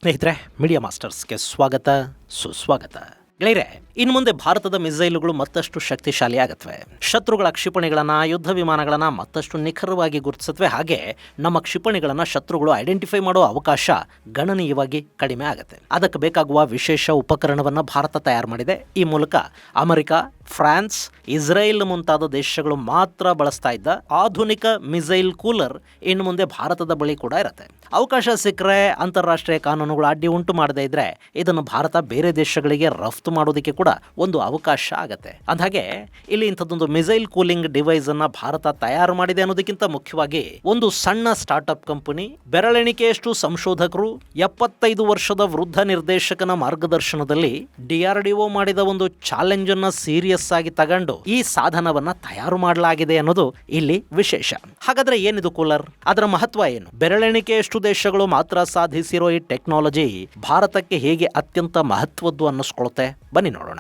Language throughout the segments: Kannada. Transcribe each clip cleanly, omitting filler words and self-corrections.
ಸ್ನೇಹಿತರೆ, ಮೀಡಿಯಾ ಮಾಸ್ಟರ್ಸ್ಗೆ ಸ್ವಾಗತ, ಸುಸ್ವಾಗತ. ಗೆಳೆಯರೆ, ಇನ್ನು ಮುಂದೆ ಭಾರತದ ಮಿಸೈಲುಗಳು ಮತ್ತಷ್ಟು ಶಕ್ತಿಶಾಲಿ ಆಗತ್ವೆ. ಶತ್ರುಗಳ ಕ್ಷಿಪಣಿಗಳನ್ನ, ಯುದ್ಧ ವಿಮಾನಗಳನ್ನ ಮತ್ತಷ್ಟು ನಿಖರವಾಗಿ ಗುರುತಿಸತ್ವೆ. ಹಾಗೆ ನಮ್ಮ ಕ್ಷಿಪಣಿಗಳನ್ನ ಶತ್ರುಗಳು ಐಡೆಂಟಿಫೈ ಮಾಡೋ ಅವಕಾಶ ಗಣನೀಯವಾಗಿ ಕಡಿಮೆ ಆಗುತ್ತೆ. ಅದಕ್ಕೆ ಬೇಕಾಗುವ ವಿಶೇಷ ಉಪಕರಣವನ್ನ ಭಾರತ ತಯಾರು ಮಾಡಿದೆ. ಈ ಮೂಲಕ ಅಮೆರಿಕ, ಫ್ರಾನ್ಸ್, ಇಸ್ರೇಲ್ ಮುಂತಾದ ದೇಶಗಳು ಮಾತ್ರ ಬಳಸ್ತಾ ಇದ್ದ ಆಧುನಿಕ ಮಿಸೈಲ್ ಕೂಲರ್ ಇನ್ನು ಮುಂದೆ ಭಾರತದ ಬಳಿ ಕೂಡ ಇರುತ್ತೆ. ಅವಕಾಶ ಸಿಕ್ಕರೆ, ಅಂತಾರಾಷ್ಟ್ರೀಯ ಕಾನೂನುಗಳು ಅಡ್ಡಿ ಉಂಟು ಮಾಡದೇ ಇದ್ರೆ ಇದನ್ನು ಭಾರತ ಬೇರೆ ದೇಶಗಳಿಗೆ ರಫ್ತು ಮಾಡೋದಕ್ಕೆ ಕೂಡ ಒಂದು ಅವಕಾಶ ಆಗತ್ತೆ. ಅಂದ್ಹಾಗೆ ಇಲ್ಲಿ ಇಂಥದ್ದೊಂದು ಮಿಸೈಲ್ ಕೂಲಿಂಗ್ ಡಿವೈಸ್ ಅನ್ನ ಭಾರತ ತಯಾರು ಮಾಡಿದೆ ಅನ್ನೋದಕ್ಕಿಂತ ಮುಖ್ಯವಾಗಿ ಒಂದು ಸಣ್ಣ ಸ್ಟಾರ್ಟ್ಅಪ್ ಕಂಪನಿ, ಬೆರಳೆಣಿಕೆಯಷ್ಟು ಸಂಶೋಧಕರು, 75 ವರ್ಷದ ವೃದ್ಧ ನಿರ್ದೇಶಕನ ಮಾರ್ಗದರ್ಶನದಲ್ಲಿ DRDO ಮಾಡಿದ ಒಂದು ಚಾಲೆಂಜ್ ಅನ್ನ ಸೀರಿಯಸ್ ಆಗಿ ತಗೊಂಡು ಈ ಸಾಧನವನ್ನ ತಯಾರು ಮಾಡಲಾಗಿದೆ ಅನ್ನೋದು ಇಲ್ಲಿ ವಿಶೇಷ. ಹಾಗಾದ್ರೆ ಏನಿದು ಕೂಲರ್? ಅದರ ಮಹತ್ವ ಏನು? ಬೆರಳೆಣಿಕೆಯಷ್ಟು ದೇಶಗಳು ಮಾತ್ರ ಸಾಧಿಸಿರೋ ಈ ಟೆಕ್ನಾಲಜಿ ಭಾರತಕ್ಕೆ ಹೇಗೆ ಅತ್ಯಂತ ಮಹತ್ವದ್ದು ಅನ್ನಿಸ್ಕೊಳುತ್ತೆ? ಬನ್ನಿ ನೋಡೋಣ.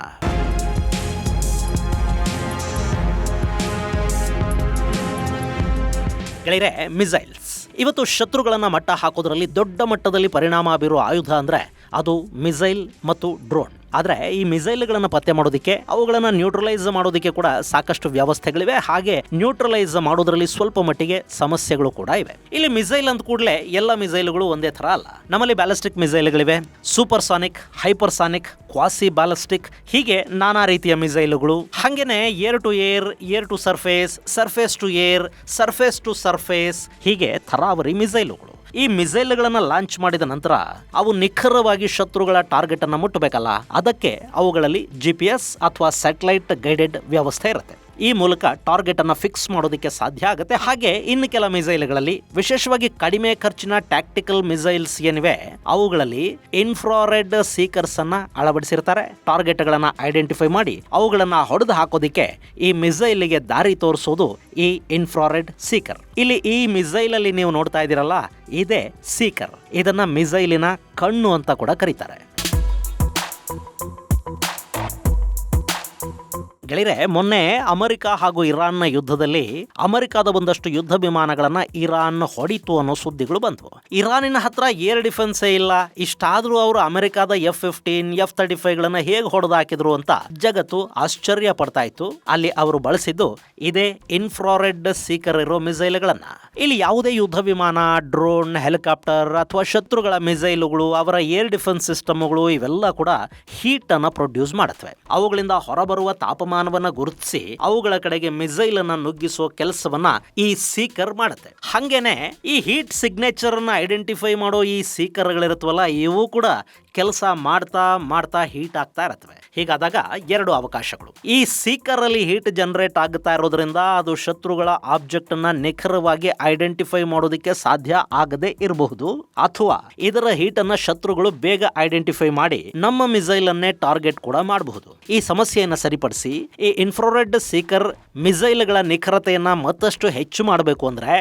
ಗೆಳೆಯರೆ, ಮಿಸೈಲ್ಸ್ ಇವತ್ತು ಶತ್ರುಗಳನ್ನ ಮಟ್ಟ ಹಾಕೋದ್ರಲ್ಲಿ ದೊಡ್ಡ ಮಟ್ಟದಲ್ಲಿ ಪರಿಣಾಮ ಬೀರುವ ಆಯುಧ ಅಂದ್ರೆ ಅದು ಮಿಸೈಲ್ ಮತ್ತು ಡ್ರೋನ್. ಆದರೆ ಈ ಮಿಸೈಲ್ಗಳನ್ನು ಪತ್ತೆ ಮಾಡೋದಕ್ಕೆ, ಅವುಗಳನ್ನು ನ್ಯೂಟ್ರಲೈಸ್ ಮಾಡೋದಕ್ಕೆ ಕೂಡ ಸಾಕಷ್ಟು ವ್ಯವಸ್ಥೆಗಳಿವೆ. ಹಾಗೆ ನ್ಯೂಟ್ರಲೈಸ್ ಮಾಡೋದ್ರಲ್ಲಿ ಸ್ವಲ್ಪ ಮಟ್ಟಿಗೆ ಸಮಸ್ಯೆಗಳು ಕೂಡ ಇವೆ. ಇಲ್ಲಿ ಮಿಸೈಲ್ ಅಂದ ಕೂಡಲೇ ಎಲ್ಲ ಮಿಸೈಲ್ಗಳು ಒಂದೇ ಥರ ಅಲ್ಲ. ನಮ್ಮಲ್ಲಿ ಬ್ಯಾಲಿಸ್ಟಿಕ್ ಮಿಸೈಲ್ಗಳಿವೆ, ಸೂಪರ್ಸಾನಿಕ್, ಹೈಪರ್ಸಾನಿಕ್, ಕ್ವಾಸಿ ಬ್ಯಾಲಿಸ್ಟಿಕ್, ಹೀಗೆ ನಾನಾ ರೀತಿಯ ಮಿಸೈಲ್ಗಳು. ಹಾಗೇನೆ air to air, air to surface, surface to air, surface to surface, ಹೀಗೆ ಥರಾವರಿ ಮಿಸೈಲುಗಳು. ಈ ಮಿಸೈಲ್ಗಳನ್ನು ಲಾಂಚ್ ಮಾಡಿದ ನಂತರ ಅವು ನಿಖರವಾಗಿ ಶತ್ರುಗಳ ಟಾರ್ಗೆಟ್ ಅನ್ನು ಮುಟ್ಟಬೇಕಲ್ಲ, ಅದಕ್ಕೆ ಅವುಗಳಲ್ಲಿ GPS ಅಥವಾ ಸ್ಯಾಟಲೈಟ್ ಗೈಡೆಡ್ ವ್ಯವಸ್ಥೆ ಇರುತ್ತೆ. ಈ ಮೂಲಕ ಟಾರ್ಗೆಟ್ ಅನ್ನು ಫಿಕ್ಸ್ ಮಾಡೋದಕ್ಕೆ ಸಾಧ್ಯ ಆಗುತ್ತೆ. ಹಾಗೆ ಇನ್ನು ಕೆಲ ಮಿಸೈಲ್ಗಳಲ್ಲಿ, ವಿಶೇಷವಾಗಿ ಕಡಿಮೆ ಖರ್ಚಿನ ಟ್ಯಾಕ್ಟಿಕಲ್ ಮಿಸೈಲ್ಸ್ ಏನಿವೆ, ಅವುಗಳಲ್ಲಿ ಇನ್ಫ್ರಾರೆಡ್ ಸೀಕರ್ಸ್ ಅನ್ನ ಅಳವಡಿಸಿರ್ತಾರೆ. ಟಾರ್ಗೆಟ್ಗಳನ್ನ ಐಡೆಂಟಿಫೈ ಮಾಡಿ ಅವುಗಳನ್ನ ಹೊಡೆದು ಹಾಕೋದಿಕ್ಕೆ ಈ ಮಿಸೈಲ್ಗೆ ದಾರಿ ತೋರಿಸೋದು ಈ ಇನ್ಫ್ರಾರೆಡ್ ಸೀಕರ್. ಇಲ್ಲಿ ಈ ಮಿಸೈಲ್ ಅಲ್ಲಿ ನೀವು ನೋಡ್ತಾ ಇದ್ದೀರಲ್ಲ, ಇದೇ ಸೀಕರ್. ಇದನ್ನ ಮಿಸೈಲಿನ ಕಣ್ಣು ಅಂತ ಕೂಡ ಕರೀತಾರೆ. ಗೆಳೆಯರೆ, ಮೊನ್ನೆ ಅಮೆರಿಕ ಹಾಗೂ ಇರಾನ್ನ ಯುದ್ಧದಲ್ಲಿ ಅಮೆರಿಕದ ಒಂದಷ್ಟು ಯುದ್ಧ ವಿಮಾನಗಳನ್ನ ಇರಾನ್ ಹೊಡಿತು ಅನ್ನೋ ಸುದ್ದಿಗಳು ಬಂತು. ಇರಾನಿನ ಹತ್ರ ಏರ್ ಡಿಫೆನ್ಸೇ ಇಲ್ಲ. ಇಷ್ಟಾದ್ರೂ ಅವರು ಅಮೆರಿಕದ F-15, F-35ಗಳನ್ನ ಹೇಗೆ ಹೊಡೆದು ಹಾಕಿದ್ರು ಅಂತ ಜಗತ್ತು ಆಶ್ಚರ್ಯ ಪಡ್ತಾ ಇತ್ತು. ಅಲ್ಲಿ ಅವರು ಬಳಸಿದ್ದು ಇದೇ ಇನ್ಫ್ರಾರೆಡ್ ಸೀಕರ್ ಇರೋ ಮಿಸೈಲ್ಗಳನ್ನ. ಇಲ್ಲಿ ಯಾವುದೇ ಯುದ್ಧ ವಿಮಾನ, ಡ್ರೋನ್, ಹೆಲಿಕಾಪ್ಟರ್ ಅಥವಾ ಶತ್ರುಗಳ ಮಿಸೈಲುಗಳು, ಅವರ ಏರ್ ಡಿಫೆನ್ಸ್ ಸಿಸ್ಟಮ್ಗಳು ಇವೆಲ್ಲ ಕೂಡ ಹೀಟ್ ಅನ್ನ ಪ್ರೊಡ್ಯೂಸ್ ಮಾಡುತ್ತವೆ. ಅವುಗಳಿಂದ ಹೊರಬರುವ ತಾಪಮಾನವನ್ನ ಗುರುತಿಸಿ ಅವುಗಳ ಕಡೆಗೆ ಮಿಸೈಲ್ ಅನ್ನ ನುಗ್ಗಿಸುವ ಕೆಲಸವನ್ನ ಈ ಸೀಕರ್ ಮಾಡುತ್ತೆ. ಹಂಗೇನೆ ಈ ಹೀಟ್ ಸಿಗ್ನೇಚರ್ ಅನ್ನ ಐಡೆಂಟಿಫೈ ಮಾಡೋ ಈ ಸೀಕರ್ಗಳಿರುತ್ತವಲ್ಲ, ಇವು ಕೂಡ ಕೆಲಸ ಮಾಡ್ತಾ ಮಾಡ್ತಾ ಹೀಟ್ ಆಗ್ತಾ ಇರುತ್ತವೆ. ಹೀಗಾದಾಗ ಎರಡು ಅವಕಾಶಗಳು. ಈ ಸೀಕರ್ ಅಲ್ಲಿ ಹೀಟ್ ಜನರೇಟ್ ಆಗ್ತಾ ಇರೋದ್ರಿಂದ ಅದು ಶತ್ರುಗಳ ಆಬ್ಜೆಕ್ಟ್ ಅನ್ನ ನಿಖರವಾಗಿ ಐಡೆಂಟಿಫೈ ಮಾಡೋದಕ್ಕೆ ಸಾಧ್ಯ ಆಗದೆ ಇರಬಹುದು, ಅಥವಾ ಇದರ ಹೀಟ್ ಅನ್ನ ಶತ್ರುಗಳು ಬೇಗ ಐಡೆಂಟಿಫೈ ಮಾಡಿ ನಮ್ಮ ಮಿಸೈಲ್ ಅನ್ನೇ ಟಾರ್ಗೆಟ್ ಕೂಡ ಮಾಡಬಹುದು. ಈ ಸಮಸ್ಯೆಯನ್ನ ಸರಿಪಡಿಸಿ ಈ ಇನ್ಫ್ರಾರೆಡ್ ಸೀಕರ್ ಮಿಸೈಲ್ಗಳ ನಿಖರತೆಯನ್ನ ಮತ್ತಷ್ಟು ಹೆಚ್ಚು ಮಾಡಬೇಕು ಅಂದ್ರೆ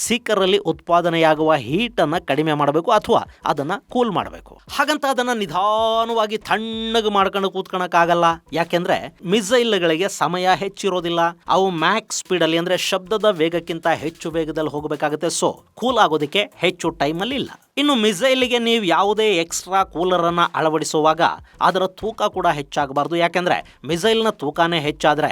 ಸೀಕರ್ ಅಲ್ಲಿ ಉತ್ಪಾದನೆಯಾಗುವ ಹೀಟ್ ಅನ್ನ ಕಡಿಮೆ ಮಾಡಬೇಕು ಅಥವಾ ಅದನ್ನ ಕೂಲ್ ಮಾಡಬೇಕು. ಹಾಗಂತ ಅದನ್ನ ನಿಧಾನವಾಗಿ ತಣ್ಣಗೆ ಮಾಡ್ಕೊಂಡು ಕೂತ್ಕೊಳಕ್ಕಾಗಲ್ಲ. ಯಾಕೆಂದ್ರೆ ಮಿಸೈಲ್ಗಳಿಗೆ ಸಮಯ ಹೆಚ್ಚಿರೋದಿಲ್ಲ. ಅವು ಮ್ಯಾಕ್ಸ್ ಸ್ಪೀಡ್ ಅಲ್ಲಿ, ಅಂದ್ರೆ ಶಬ್ದದ ವೇಗಕ್ಕಿಂತ ಹೆಚ್ಚು ವೇಗದಲ್ಲಿ ಹೋಗಬೇಕಾಗುತ್ತೆ. ಸೊ ಕೂಲ್ ಆಗೋದಕ್ಕೆ ಹೆಚ್ಚು ಟೈಮ್ ಅಲ್ಲಿ ಇಲ್ಲ. ಇನ್ನು ಮಿಸೈಲ್ಗೆ ನೀವು ಯಾವುದೇ ಎಕ್ಸ್ಟ್ರಾ ಕೂಲರ್ ಅನ್ನ ಅಳವಡಿಸುವಾಗ ಅದರ ತೂಕ ಕೂಡ ಹೆಚ್ಚಾಗಬಾರ್ದು. ಯಾಕೆಂದ್ರೆ ಮಿಸೈಲ್ನ ತೂಕನೇ ಹೆಚ್ಚಾದ್ರೆ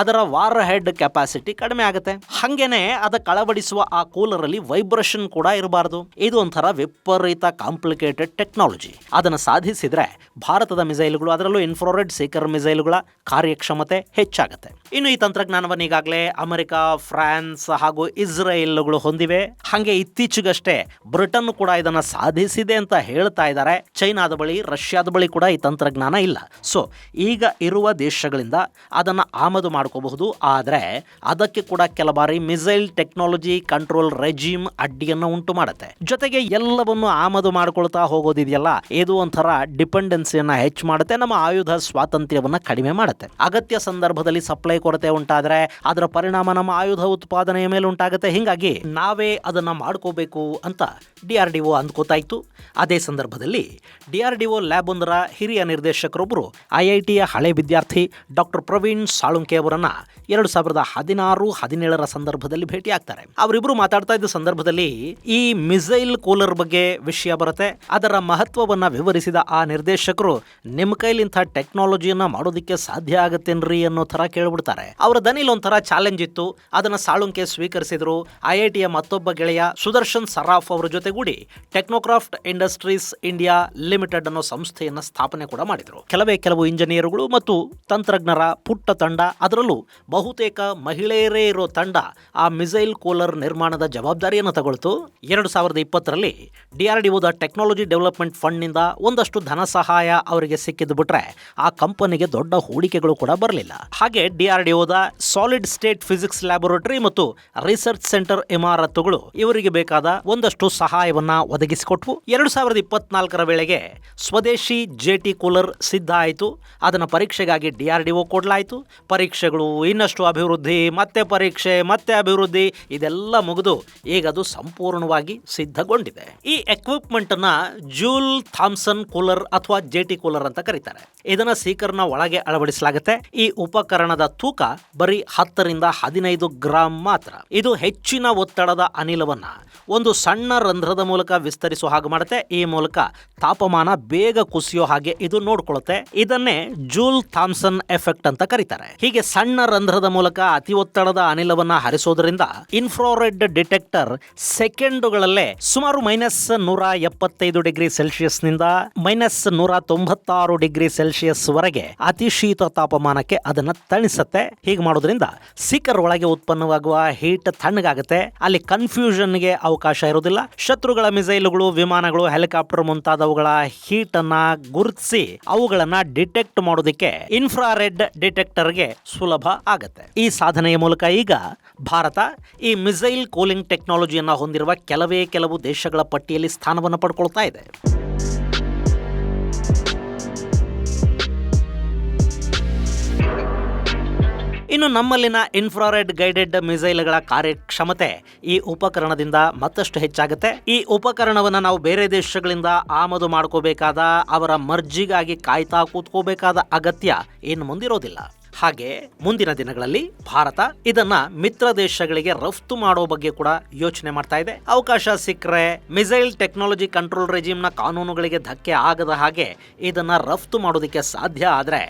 ಅದರ ವಾರ್ ಹೆಡ್ ಕೆಪಾಸಿಟಿ ಕಡಿಮೆ ಆಗುತ್ತೆ. ಹಂಗೇನೆ ಅದಕ್ಕೆ ಅಳವಡಿಸುವ ಆ ಕೂಲರ್ ಅಲ್ಲಿ ವೈಬ್ರೇಷನ್ ಕೂಡ ಇರಬಾರ್ದು. ಇದು ಒಂಥರ ವಿಪರೀತ ಕಾಂಪ್ಲಿಕೇಟೆಡ್ ಟೆಕ್ನಾಲಜಿ. ಅದನ್ನು ಸಾಧಿಸಿದ್ರೆ ಭಾರತದ ಮಿಸೈಲ್ಗಳು, ಅದರಲ್ಲೂ ಇನ್ಫ್ರಾರೆಡ್ ಸೀಕರ್ ಮಿಸೈಲ್ಗಳ ಕಾರ್ಯಕ್ಷಮತೆ ಹೆಚ್ಚಾಗುತ್ತೆ. ಇನ್ನು ಈ ತಂತ್ರಜ್ಞಾನವನ್ನು ಈಗಾಗಲೇ ಅಮೆರಿಕ, ಫ್ರಾನ್ಸ್ ಹಾಗೂ ಇಸ್ರೇಲ್ಗಳು ಹೊಂದಿವೆ. ಹಾಗೆ ಇತ್ತೀಚೆಗಷ್ಟೇ ಬ್ರಿಟನ್ ಕೂಡ ಇದನ್ನ ಸಾಧಿಸಿದೆ ಅಂತ ಹೇಳ್ತಾ ಇದ್ದಾರೆ. ಚೈನಾದ ಬಳಿ, ರಷ್ಯಾದ ಬಳಿ ಕೂಡ ಈ ತಂತ್ರಜ್ಞಾನ ಇಲ್ಲ. ಸೊ ಈಗ ಇರುವ ದೇಶಗಳಿಂದ ಅದನ್ನ ಆಮದು ಮಾಡ್ಕೋಬಹುದು. ಆದ್ರೆ ಅದಕ್ಕೆ ಕೂಡ ಕೆಲ ಬಾರಿ ಮಿಸೈಲ್ ಟೆಕ್ನಾಲಜಿ ಕಂಟ್ರೋಲ್ ರೆಜಿಮ್ ಅಡ್ಡಿಯನ್ನು ಉಂಟು ಮಾಡುತ್ತೆ. ಜೊತೆಗೆ ಎಲ್ಲವನ್ನು ಆಮದು ಮಾಡ್ಕೊಳ್ತಾ ಹೋಗೋದಿದೆಯಲ್ಲ, ಇದು ಒಂಥರ ಡಿಪೆಂಡೆನ್ಸಿಯನ್ನ ಹೆಚ್ಚು ಮಾಡುತ್ತೆ. ನಮ್ಮ ಆಯುಧ ಸ್ವಾತಂತ್ರ್ಯವನ್ನ ಕಡಿಮೆ ಮಾಡುತ್ತೆ. ಅಗತ್ಯ ಸಂದರ್ಭದಲ್ಲಿ ಸಪ್ಲೈ ಮಳೆ ಕೊರತೆ ಉಂಟಾದರೆ ಅದರ ಪರಿಣಾಮ ನಮ್ಮ ಆಯುಧ ಉತ್ಪಾದನೆಯ ಮೇಲೆ ಉಂಟಾಗುತ್ತೆ. ಹೀಗಾಗಿ ನಾವೇ ಅದನ್ನ ಮಾಡ್ಕೋಬೇಕು ಅಂತ DRDO ಅಂದ್ಕೋತಾ ಇತ್ತು. ಅದೇ ಸಂದರ್ಭದಲ್ಲಿ DRDO ಲ್ಯಾಬ್ ಒಂದರ ಹಿರಿಯ ನಿರ್ದೇಶಕರೊಬ್ಬರು IITಯ ಹಳೆ ವಿದ್ಯಾರ್ಥಿ ಡಾಕ್ಟರ್ ಪ್ರವೀಣ್ ಸಾಳುಂಕೆ ಅವರನ್ನ 2016-17ರ ಸಂದರ್ಭದಲ್ಲಿ ಭೇಟಿಯಾಗ್ತಾರೆ. ಅವರಿಬ್ಬರು ಮಾತಾಡ್ತಾ ಇದ್ದ ಸಂದರ್ಭದಲ್ಲಿ ಈ ಮಿಸೈಲ್ ಕೂಲರ್ ಬಗ್ಗೆ ವಿಷಯ ಬರುತ್ತೆ. ಅದರ ಮಹತ್ವವನ್ನ ವಿವರಿಸಿದ ಆ ನಿರ್ದೇಶಕರು, ನಿಮ್ಮ ಕೈಲಿ ಇಂಥ ಟೆಕ್ನಾಲಜಿಯನ್ನ ಮಾಡೋದಕ್ಕೆ ಸಾಧ್ಯ ಆಗತ್ತೇನ್ರಿ ಅನ್ನೋ ತರ ಕೇಳ್ಬಿಡ್ತಾರೆ. ಅವರ ದನಿಲ್ ಒಂಥರ ಚಾಲೆಂಜ್ ಇತ್ತು. ಅದನ್ನ ಸಾಳುಂಕೆ ಸ್ವೀಕರಿಸಿದ್ರು. IITಯ ಮತ್ತೊಬ್ಬ ಗೆಳೆಯ ಸುದರ್ಶನ್ ಸರಾಫ್ ಅವರ ಜೊತೆಗೂಡಿ ಟೆಕ್ನೋಕ್ರಾಫ್ಟ್ ಇಂಡಸ್ಟ್ರೀಸ್ ಇಂಡಿಯಾ ಲಿಮಿಟೆಡ್ ಅನ್ನೋ ಸಂಸ್ಥೆಯನ್ನ ಸ್ಥಾಪನೆ ಕೂಡ ಮಾಡಿದ್ರು. ಕೆಲವು ಇಂಜಿನಿಯರ್ಗಳು ಮತ್ತು ತಂತ್ರಜ್ಞರ ಪುಟ್ಟ ತಂಡ, ಅದರಲ್ಲೂ ಬಹುತೇಕ ಮಹಿಳೆಯರೇ ಇರೋ ತಂಡ ಆ ಮಿಸೈಲ್ ಕೂಲರ್ ನಿರ್ಮಾಣದ ಜವಾಬ್ದಾರಿಯನ್ನು ತಗೊಳ್ತು. 2020ರಲ್ಲಿ DRDOದ ಟೆಕ್ನಾಲಜಿ ಡೆವಲಪ್ಮೆಂಟ್ ಫಂಡ್ ನಿಂದ ಒಂದಷ್ಟು ಧನ ಸಹಾಯ ಅವರಿಗೆ ಸಿಕ್ಕಿದ್ದು ಬಿಟ್ರೆ ಆ ಕಂಪನಿಗೆ ದೊಡ್ಡ ಹೂಡಿಕೆಗಳು ಕೂಡ ಬರಲಿಲ್ಲ. ಹಾಗೆ DRDOದ ಸಾಲಿಡ್ ಸ್ಟೇಟ್ ಫಿಸಿಕ್ಸ್ ಲ್ಯಾಬೊರೇಟರಿ ಮತ್ತು ರಿಸರ್ಚ್ ಸೆಂಟರ್ ಇಮಾರತ್ತುಗಳು ಇವರಿಗೆ ಬೇಕಾದ ಒಂದಷ್ಟು ಸಹಾಯವನ್ನ ಒದಗಿಸಿಕೊಟ್ವು. 2024ರ ವೇಳೆಗೆ ಸ್ವದೇಶಿ JT ಕೂಲರ್ ಸಿದ್ಧ ಆಯಿತು. ಅದನ್ನ ಪರೀಕ್ಷೆಗಾಗಿ DRDO ಕೊಡಲಾಯಿತು. ಪರೀಕ್ಷೆಗಳು, ಇನ್ನಷ್ಟು ಅಭಿವೃದ್ಧಿ, ಮತ್ತೆ ಪರೀಕ್ಷೆ, ಮತ್ತೆ ಅಭಿವೃದ್ಧಿ, ಇದೆಲ್ಲ ಮುಗಿದು ಈಗ ಅದು ಸಂಪೂರ್ಣವಾಗಿ ಸಿದ್ಧಗೊಂಡಿದೆ. ಈ ಎಕ್ವಿಪ್ಮೆಂಟ್ ಅನ್ನ ಜೂಲ್ ಥಾಮ್ಸನ್ ಕೂಲರ್ ಅಥವಾ JT ಕೂಲರ್ ಅಂತ ಕರೀತಾರೆ. ಇದನ್ನ ಸೀಕರ್ನ ಒಳಗೆ ಅಳವಡಿಸಲಾಗುತ್ತೆ. ಈ ಉಪಕರಣದ ತೂಕ ಬರೀ 10ರಿಂದ 15 ಗ್ರಾಂ ಮಾತ್ರ. ಇದು ಹೆಚ್ಚಿನ ಒತ್ತಡದ ಅನಿಲವನ್ನ ಒಂದು ಸಣ್ಣ ರಂಧ್ರದ ಮೂಲಕ ವಿಸ್ತರಿಸುವ ಹಾಗೆ ಮಾಡುತ್ತೆ. ಈ ಮೂಲಕ ತಾಪಮಾನ ಬೇಗ ಕುಸಿಯೋ ಹಾಗೆ ಇದು ನೋಡ್ಕೊಳ್ಳುತ್ತೆ. ಇದನ್ನೇ ಜೂಲ್ ಥಾಮ್ಸನ್ ಎಫೆಕ್ಟ್ ಅಂತ ಕರೀತಾರೆ. ಹೀಗೆ ಸಣ್ಣ ರಂಧ್ರದ ಮೂಲಕ ಅತಿ ಒತ್ತಡದ ಅನಿಲವನ್ನ ಹರಿಸೋದ್ರಿಂದ ಇನ್ಫ್ರಾರೆಡ್ ಡಿಟೆಕ್ಟರ್ ಸೆಕೆಂಡುಗಳಲ್ಲೇ ಸುಮಾರು -175 ಡಿಗ್ರಿ ಸೆಲ್ಸಿಯಸ್ ನಿಂದ -196 ಡಿಗ್ರಿ ಸೆಲ್ಸಿಯಸ್ ವರೆಗೆ ಅತಿ ಶೀತ ತಾಪಮಾನಕ್ಕೆ ಅದನ್ನ ತಣಿಸುತ್ತೆ. ಹೀಗೆ ಮಾಡೋದ್ರಿಂದ ಸೀಕರ್ ಒಳಗೆ ಉತ್ಪನ್ನವಾಗುವ ಹೀಟ್ ತಣ್ಣಗಾಗುತ್ತೆ. ಅಲ್ಲಿ ಕನ್ಫ್ಯೂಷನ್ಗೆ ಅವಕಾಶ ಇರೋದಿಲ್ಲ. ಶತ್ರುಗಳ ಮಿಸೈಲ್ಗಳು, ವಿಮಾನಗಳು, ಹೆಲಿಕಾಪ್ಟರ್ ಮುಂತಾದವುಗಳ ಹೀಟ್ ಅನ್ನ ಗುರುತಿಸಿ ಅವುಗಳನ್ನ ಡಿಟೆಕ್ಟ್ ಮಾಡೋದಕ್ಕೆ ಇನ್ಫ್ರಾರೆಡ್ ಡಿಟೆಕ್ಟರ್ಗೆ ಸುಲಭ ಆಗತ್ತೆ. ಈ ಸಾಧನೆಯ ಮೂಲಕ ಈಗ ಭಾರತ ಈ ಮಿಸೈಲ್ ಕೂಲಿಂಗ್ ಟೆಕ್ನಾಲಜಿಯನ್ನ ಹೊಂದಿರುವ ಕೆಲವು ದೇಶಗಳ ಪಟ್ಟಿಯಲ್ಲಿ ಸ್ಥಾನವನ್ನು ಪಡ್ಕೊಳ್ತಾ ಇದೆ. ಇನ್ನು ನಮ್ಮಲ್ಲಿನ ಇನ್ಫ್ರಾರೆಡ್ ಗೈಡೆಡ್ ಮಿಸೈಲ್ಗಳ ಕಾರ್ಯಕ್ಷಮತೆ ಈ ಉಪಕರಣದಿಂದ ಮತ್ತಷ್ಟು ಹೆಚ್ಚಾಗುತ್ತೆ. ಈ ಉಪಕರಣವನ್ನು ನಾವು ಬೇರೆ ದೇಶಗಳಿಂದ ಆಮದು ಮಾಡ್ಕೋಬೇಕಾದ, ಅವರ ಮರ್ಜಿಗಾಗಿ ಕಾಯ್ತಾ ಕೂತ್ಕೋಬೇಕಾದ ಅಗತ್ಯ ಇನ್ನು ಮುಂದಿರೋದಿಲ್ಲ. ಹಾಗೆ ಮುಂದಿನ ದಿನಗಳಲ್ಲಿ ಭಾರತ ಇದನ್ನ ಮಿತ್ರ ದೇಶಗಳಿಗೆ ರಫ್ತು ಮಾಡೋ ಬಗ್ಗೆ ಕೂಡ ಯೋಚನೆ ಮಾಡ್ತಾ ಇದೆ. ಅವಕಾಶ ಸಿಕ್ಕರೆ ಮಿಸೈಲ್ ಟೆಕ್ನಾಲಜಿ ಕಂಟ್ರೋಲ್ ರೆಜಿಮ್ನ ಕಾನೂನುಗಳಿಗೆ ಧಕ್ಕೆ ಆಗದ ಹಾಗೆ ಇದನ್ನ ರಫ್ತು ಮಾಡೋದಕ್ಕೆ ಸಾಧ್ಯ ಆದ್ರೆ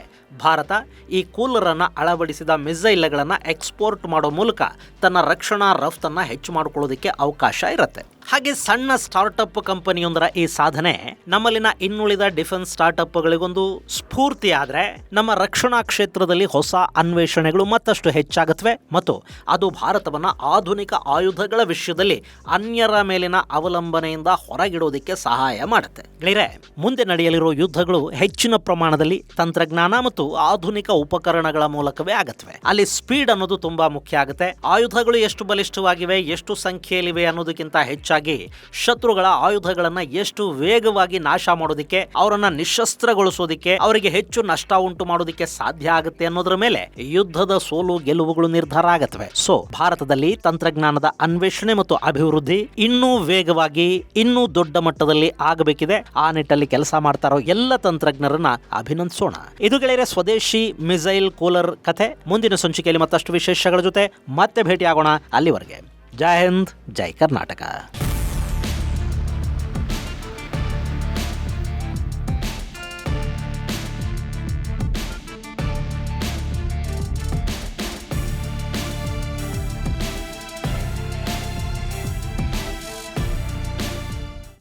ಭಾರತ ಈ ಕೂಲರ್ ಅನ್ನ ಅಳವಡಿಸಿದ ಮಿಸೈಲ್ಗಳನ್ನ ಎಕ್ಸ್ಪೋರ್ಟ್ ಮಾಡೋ ಮೂಲಕ ತನ್ನ ರಕ್ಷಣಾ ರಫ್ತನ್ನ ಹೆಚ್ಚು ಮಾಡಿಕೊಳ್ಳೋದಕ್ಕೆ ಅವಕಾಶ ಇರುತ್ತೆ. ಹಾಗೆ ಸಣ್ಣ ಸ್ಟಾರ್ಟ್ಅಪ್ ಕಂಪನಿಯೊಂದರ ಈ ಸಾಧನೆ ನಮ್ಮಲ್ಲಿನ ಇನ್ನುಳಿದ ಡಿಫೆನ್ಸ್ ಸ್ಟಾರ್ಟ್ಅಪ್ಗಳಿಗೊಂದು ಸ್ಫೂರ್ತಿ ಆದ್ರೆ ನಮ್ಮ ರಕ್ಷಣಾ ಕ್ಷೇತ್ರದಲ್ಲಿ ಹೊಸ ಅನ್ವೇಷಣೆಗಳು ಮತ್ತಷ್ಟು ಹೆಚ್ಚಾಗುತ್ತವೆ ಮತ್ತು ಅದು ಭಾರತವನ್ನ ಆಧುನಿಕ ಆಯುಧಗಳ ವಿಷಯದಲ್ಲಿ ಅನ್ಯರ ಮೇಲಿನ ಅವಲಂಬನೆಯಿಂದ ಹೊರಗಿಡೋದಕ್ಕೆ ಸಹಾಯ ಮಾಡುತ್ತೆ. ಗೆಳೆಯರೇ, ಮುಂದೆ ನಡೆಯಲಿರೋ ಯುದ್ಧಗಳು ಹೆಚ್ಚಿನ ಪ್ರಮಾಣದಲ್ಲಿ ತಂತ್ರಜ್ಞಾನ ಮತ್ತು ಆಧುನಿಕ ಉಪಕರಣಗಳ ಮೂಲಕವೇ ಆಗತ್ವೆ. ಅಲ್ಲಿ ಸ್ಪೀಡ್ ಅನ್ನೋದು ತುಂಬಾ ಮುಖ್ಯ ಆಗುತ್ತೆ. ಆಯುಧಗಳು ಎಷ್ಟು ಬಲಿಷ್ಠವಾಗಿವೆ, ಎಷ್ಟು ಸಂಖ್ಯೆಯಲ್ಲಿವೆ ಅನ್ನೋದಕ್ಕಿಂತ ಹೆಚ್ಚಾಗಿ ಶತ್ರುಗಳ ಆಯುಧಗಳನ್ನ ಎಷ್ಟು ವೇಗವಾಗಿ ನಾಶ ಮಾಡೋದಕ್ಕೆ, ಅವರನ್ನ ನಿಶಸ್ತ್ರಗೊಳಿಸೋದಕ್ಕೆ, ಅವರಿಗೆ ಹೆಚ್ಚು ನಷ್ಟ ಉಂಟು ಮಾಡೋದಕ್ಕೆ ಸಾಧ್ಯ ಆಗುತ್ತೆ ಅನ್ನೋದ್ರ ಮೇಲೆ ಯುದ್ಧದ ಸೋಲು ಗೆಲುವುಗಳು ನಿರ್ಧಾರ ಆಗತ್ವೆ. ಸೊ ಭಾರತದಲ್ಲಿ ತಂತ್ರಜ್ಞಾನದ ಅನ್ವೇಷಣೆ ಮತ್ತು ಅಭಿವೃದ್ಧಿ ಇನ್ನೂ ವೇಗವಾಗಿ, ಇನ್ನೂ ದೊಡ್ಡ ಮಟ್ಟದಲ್ಲಿ ಆಗಬೇಕಿದೆ. ಆ ನಿಟ್ಟಲ್ಲಿ ಕೆಲಸ ಮಾಡ್ತಾ ಇರೋ ಎಲ್ಲ ತಂತ್ರಜ್ಞರನ್ನ ಅಭಿನಂದಿಸೋಣ. ಇದು ಗೆಳೆಯರೆ ಸ್ವದೇಶಿ ಮಿಸೈಲ್ ಕೂಲರ್ ಕಥೆ. ಮುಂದಿನ ಸಂಚಿಕೆಯಲ್ಲಿ ಮತ್ತಷ್ಟು ವಿಶೇಷಗಳ ಜೊತೆ ಮತ್ತೆ ಭೇಟಿ ಆಗೋಣ. ಅಲ್ಲಿವರೆಗೆ ಜೈ ಹಿಂದ್, ಜೈ ಕರ್ನಾಟಕ.